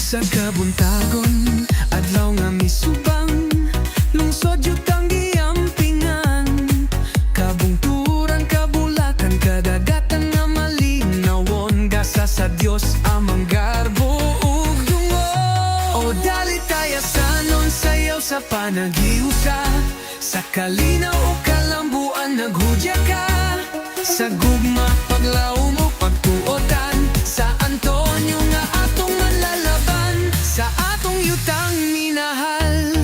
Sa kabuntagon, adlaw nga misubang, lungsod yutang giampingan. Kabungturan, kabulatan, kadagatan nga malinawon, gasa sa Dios amang garbo ug dungo. O dali tayo sanon, sayaw sa panagiusa, sa kalinaw o kalambuan naghudya ka. Sa gugma, paglaom o pagtuotan, sa Antonio nga atong malalaban, sa atong yutang minahal.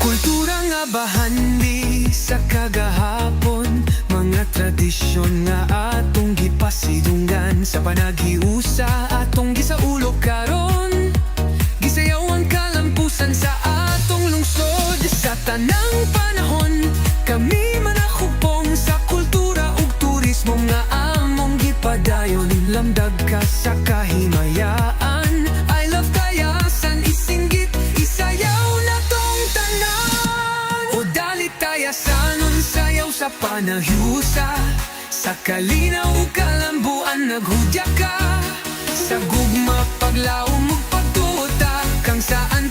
Kultura nga bahandi sa kagahapon, mga tradisyon nga atong gipasidunggan, sa panagiusa atong gisaulog karon, gisayaw ang kalampusan sa atong lungsod. Sa tanang panahon, kami manakupong sa kultura ug turismo nga among gipadayon. Lamdag ka sa kahimayaan, I love Tayasan, isinggit, isayaw na tong tanan. O dali Tayasanon, sayaw sa panahiusa, sa kalinaw ug kalambuan naghudya ka. Sa gugma, paglaom ug pagtuota, kang saan